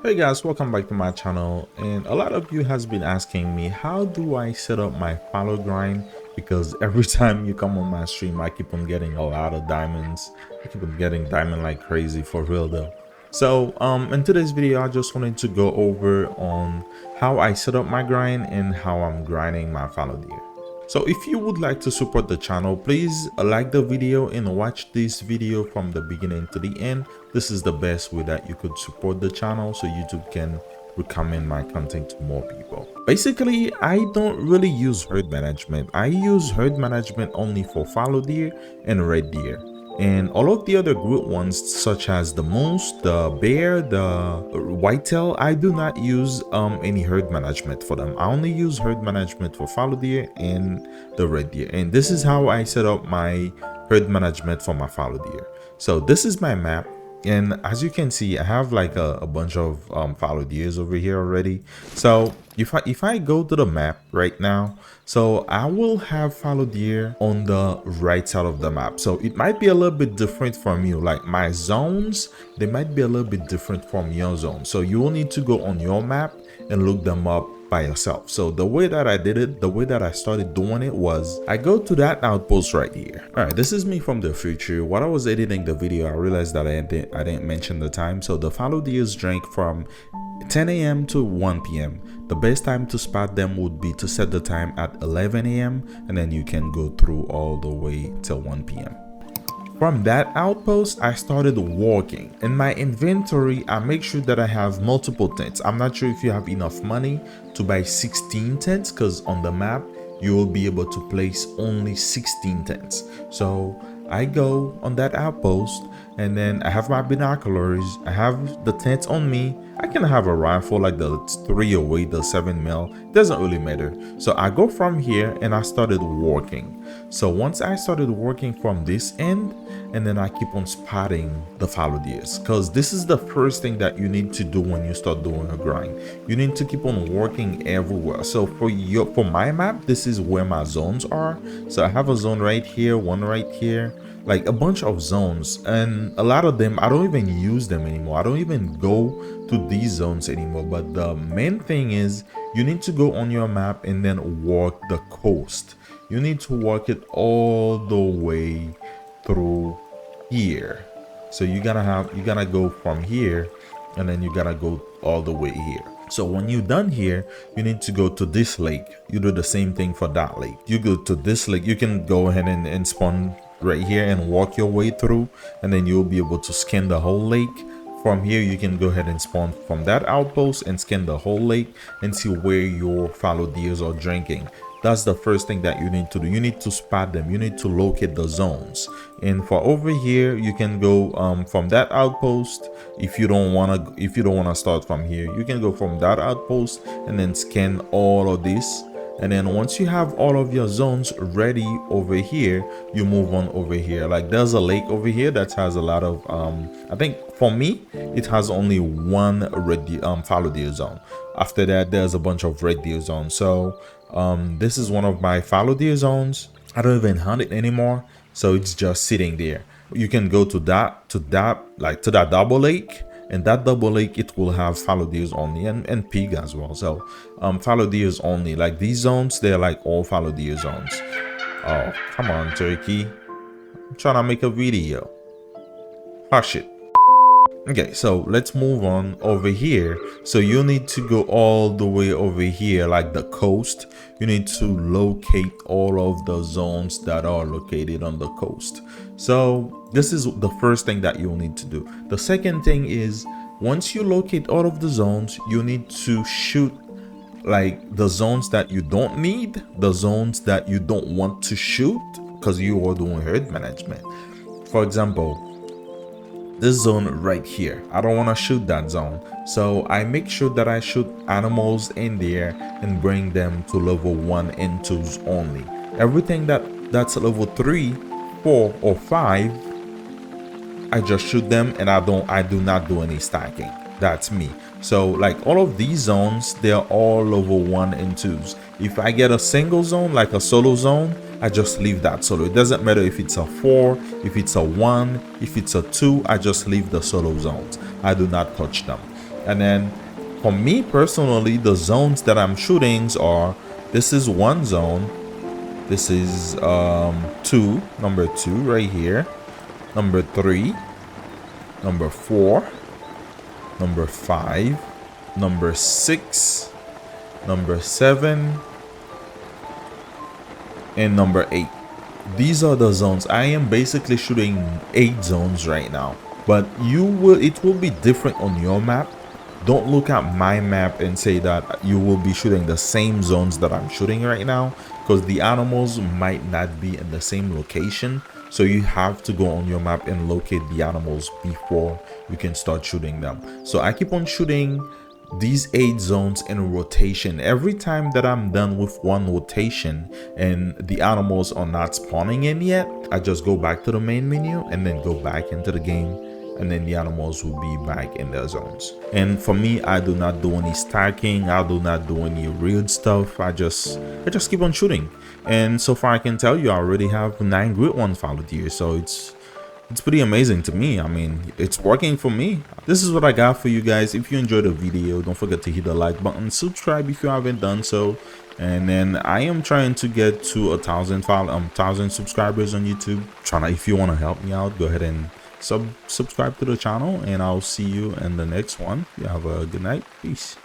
Hey guys, welcome back to my channel. And a lot of you has been asking me, how do I set up my fallow grind? Because every time you come on my stream, I keep on getting a lot of diamonds. I keep on getting diamond like crazy, for real though. So in today's video, I just wanted to go over on how I set up my grind and how I'm grinding my fallow deer. So if you would like to support the channel, please like the video and watch this video from the beginning to the end. This is the best way that you could support the channel so YouTube can recommend my content to more people. Basically, I don't really use herd management. I use herd management only for fallow deer and red deer. And all of the other group ones, such as the moose, the bear, the whitetail, I do not use any herd management for them. I only use herd management for fallow deer and the red deer. And this is how I set up my herd management for my fallow deer. So this is my map. And as you can see, I have like a bunch of fallow deers over here already. So if I go to the map right now, so I will have fallow deer on the right side of the map. So it might be a little bit different from you. Like my zones, they might be a little bit different from your zone. So you will need to go on your map and look them up by yourself. So the way that I did it, the way that I started doing it was I go to that outpost right here. All right, this is me from the future. While I was editing the video, I realized that I didn't mention the time. So the fallow deers drank from 10 a.m. to 1 p.m. The best time to spot them would be to set the time at 11 a.m. and then you can go through all the way till 1 p.m. From that outpost, I started walking. In my inventory, I make sure that I have multiple tents. I'm not sure if you have enough money to buy 16 tents, because on the map, you will be able to place only 16 tents. So I go on that outpost and then I have my binoculars. I have the tent on me. I can have a rifle like the 308, the 7mm, doesn't really matter. So I go from here and I started walking. So once I started walking from this end, and then I keep on spotting the fallow deers, because this is the first thing that you need to do when you start doing a grind. You need to keep on working everywhere. So for my map, this is where my zones are. So I have a zone right here, one right here, like a bunch of zones, and a lot of them I don't even use them anymore. I don't even go to these zones anymore. But the main thing is you need to go on your map and then walk the coast. You need to walk it all the way through here. So you gotta go from here and then you gotta go all the way here. So when you're done here, you need to go to this lake. You do the same thing for that lake. You go to this lake, you can go ahead and spawn right here and walk your way through, and then you'll be able to scan the whole lake. From here, you can go ahead and spawn from that outpost and scan the whole lake and see where your fallow deers are drinking. That's the first thing that you need to do. You need to spot them. You need to locate the zones. And for over here, you can go from that outpost. If you don't wanna start from here, you can go from that outpost and then scan all of this. And then once you have all of your zones ready over here, you move on over here. Like there's a lake over here that has a lot of I think for me it has only one red deer, fallow deer zone. After that, there's a bunch of red deer zones. So this is one of my fallow deer zones. I don't even hunt it anymore, so it's just sitting there. You can go to that double lake, and that double lake, it will have fallow deers only and pig as well. So fallow deers only. Like these zones, they're like all fallow deer zones. Oh, come on, turkey, I'm trying to make a video. Hush it. Okay, so let's move on over here. So you need to go all the way over here, like the coast. You need to locate all of the zones that are located on the coast. So this is the first thing that you'll need to do. The second thing is, once you locate all of the zones, you need to shoot like the zones that you don't need, the zones that you don't want to shoot, because you are doing herd management. For example, this zone right here, I don't want to shoot that zone, so I make sure that I shoot animals in there and bring them to level 1 and 2s only. Everything that's level 3, 4 or 5, I just shoot them, and I do not do any stacking. That's me. So like all of these zones, they're all level 1 and 2s. If I get a single zone, like a solo zone, I just leave that solo. It doesn't matter if it's a 4, if it's a 1, if it's a 2, I just leave the solo zones. I do not touch them. And then for me personally, the zones that I'm shooting are, this is one zone, this is number 2 right here, number 3, number 4, number 5, number 6, number 7, and number 8. These are the zones. I am basically shooting 8 zones right now, but it will be different on your map. Don't look at my map and say that you will be shooting the same zones that I'm shooting right now, because the animals might not be in the same location. So you have to go on your map and locate the animals before you can start shooting them. So I keep on shooting these 8 zones in rotation. Every time that I'm done with one rotation and the animals are not spawning in yet, I just go back to the main menu and then go back into the game, and then the animals will be back in their zones. And for me, I do not do any stacking, I do not do any weird stuff. I just keep on shooting. And so far I can tell you I already have 9 Great One Fallow Deer, so it's pretty amazing to me. I mean, it's working for me. This is what I got for you guys. If you enjoyed the video, don't forget to hit the like button, subscribe if you haven't done so, and then I am trying to get to 1,000 subscribers on YouTube. If you want to help me out, go ahead and subscribe to the channel, and I'll see you in the next one. You have a good night. Peace.